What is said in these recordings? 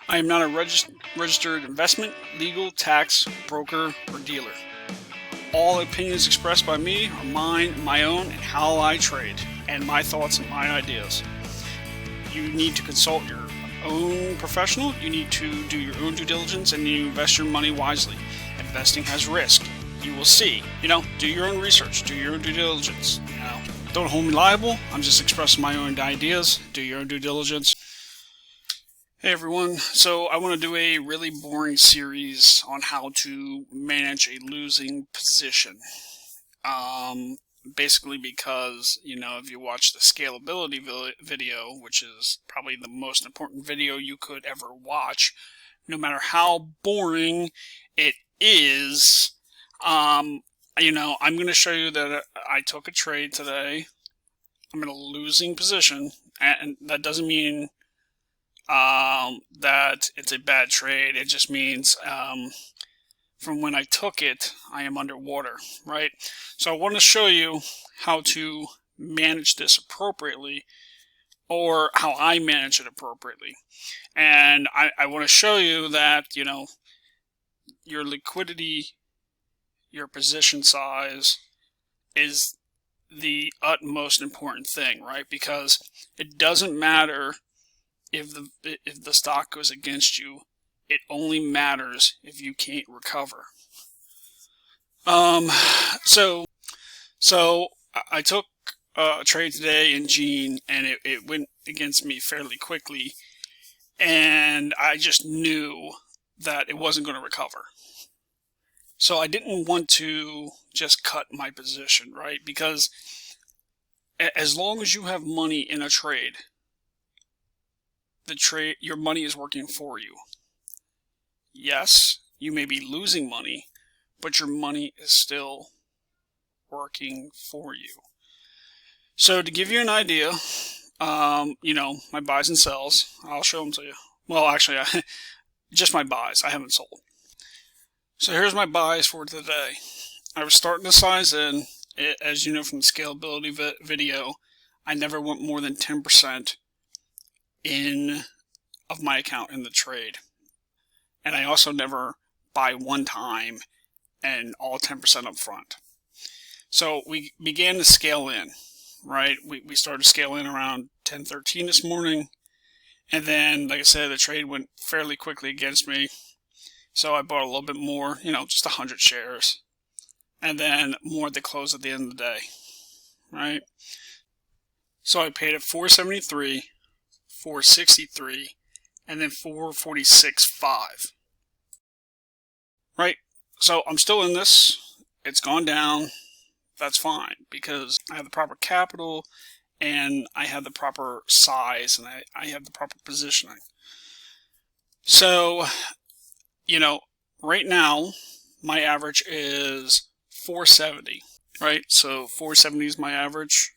I am not a registered investment, legal, tax, broker, or dealer. All opinions expressed by me are mine, my own, and how I trade, and my thoughts and my ideas. You need to consult your own professional, you need to do your own due diligence, and you invest your money wisely. Investing has risk. You will see. Do your own research, do your own due diligence. Don't hold me liable. I'm just expressing my own ideas. Do your own due diligence. Hey everyone, so I want to do a really boring series on how to manage a losing position. Basically because, if you watch the scalability video, which is probably the most important video you could ever watch, no matter how boring it is, I'm going to show you that I took a trade today. I'm in a losing position, and that doesn't mean that it's a bad trade. It just means from when I took it, I am underwater, right? So I want to show you how to manage this appropriately, or how I manage it appropriately. And I want to show you that, your liquidity, your position size is the utmost important thing, right? Because it doesn't matter if the stock goes against you. It only matters if you can't recover. So I took a trade today in Gene, and it went against me fairly quickly, and I just knew that it wasn't going to recover. So I didn't want to just cut my position, right? Because as long as you have money in a trade, your money is working for you. Yes, you may be losing money, but your money is still working for you. So to give you an idea, my buys and sells, I'll show them to you. Well, actually, just my buys. I haven't sold. So here's my buys for today. I was starting to size in. As you know from the scalability video, I never went more than 10% of my account in the trade. And I also never buy one time and all 10% up front. So we began to scale in, right? We started to scale in around 10:13 this morning. And then, like I said, the trade went fairly quickly against me. So I bought a little bit more, just 100 shares. And then more at the close at the end of the day, right? So I paid at 473, 463, and then 446.5. Right? So I'm still in this. It's gone down. That's fine, because I have the proper capital, and I have the proper size, and I have the proper positioning. So, right now, my average is 470, right? So 470 is my average.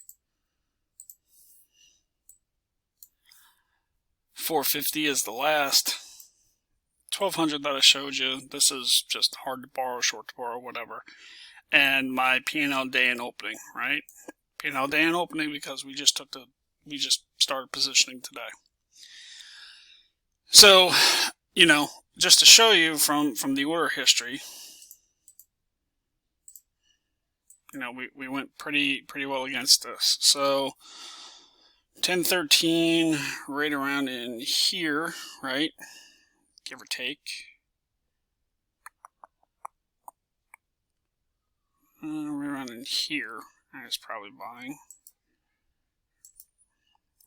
450 is the last. 1200 that I showed you, this is just hard to borrow, short to borrow, whatever. And my P&L day in opening, right? P&L day in opening, because we just started positioning today. So, just to show you from the order history, we went pretty well against this. So 1013, right around in here, right? Give or take. Right around in here, I was probably buying.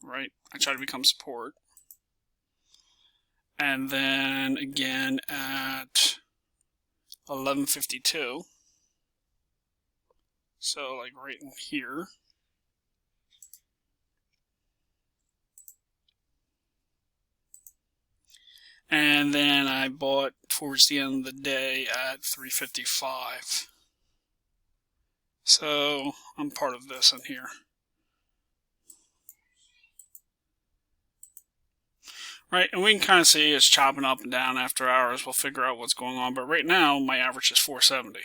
Right? I try to become support. And then again at 1152. So like right in here. And then I bought towards the end of the day at 355. So I'm part of this in here. Right, and we can kind of see it's chopping up and down after hours. We'll figure out what's going on. But right now, my average is 470.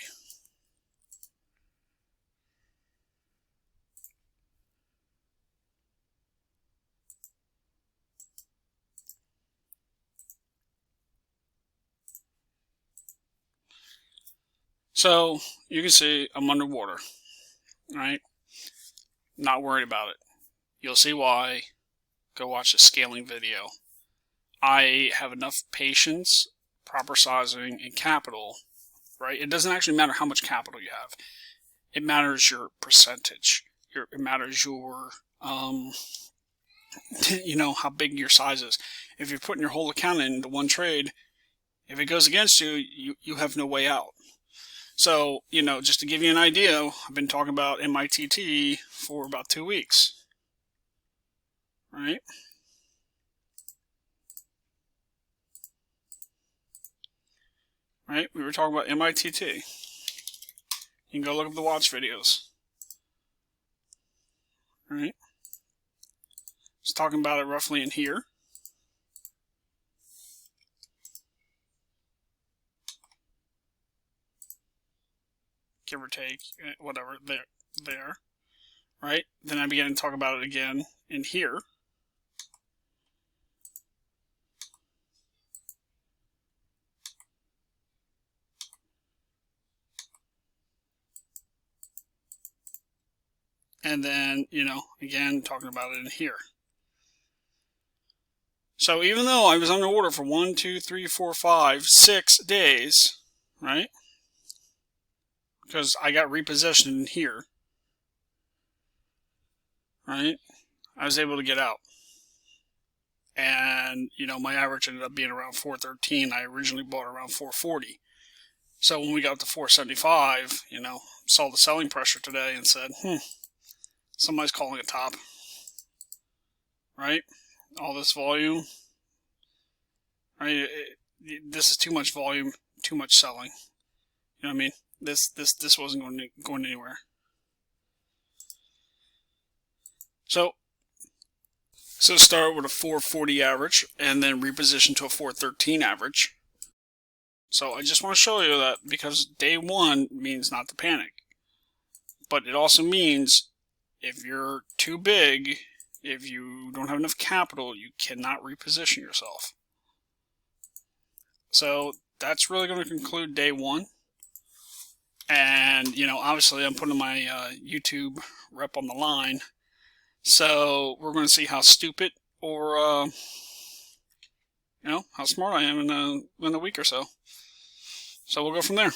So you can see I'm underwater, right? Not worried about it. You'll see why. Go watch the scaling video. I have enough patience, proper sizing, and capital, right? It doesn't actually matter how much capital you have. It matters your percentage. It matters your, you know, how big your size is. If you're putting your whole account into one trade, if it goes against you, you have no way out. So, you know, just to give you an idea, I've been talking about MITT for about 2 weeks. Right? Right? We were talking about MITT. You can go look up the watch videos. Right? Just talking about it roughly in here. Give or take, whatever, there. Right? Then I began to talk about it again in here. And then, you know, again, talking about it in here. So even though I was underwater for 1, 2, 3, 4, 5, 6 days, right? Because I got repositioned in here, right? I was able to get out. And, you know, my average ended up being around 413. I originally bought around 440. So when we got to 475, you know, saw the selling pressure today and said, somebody's calling a top, right? All this volume, right? This is too much volume, too much selling. You know what I mean? This wasn't going anywhere. So start with a 440 average and then reposition to a 413 average. So I just want to show you that because day one means not to panic. But it also means if you're too big, if you don't have enough capital, you cannot reposition yourself. So that's really going to conclude day one. And, you know, obviously I'm putting my YouTube rep on the line. So we're going to see how stupid or, you know, how smart I am in a week or so. So we'll go from there.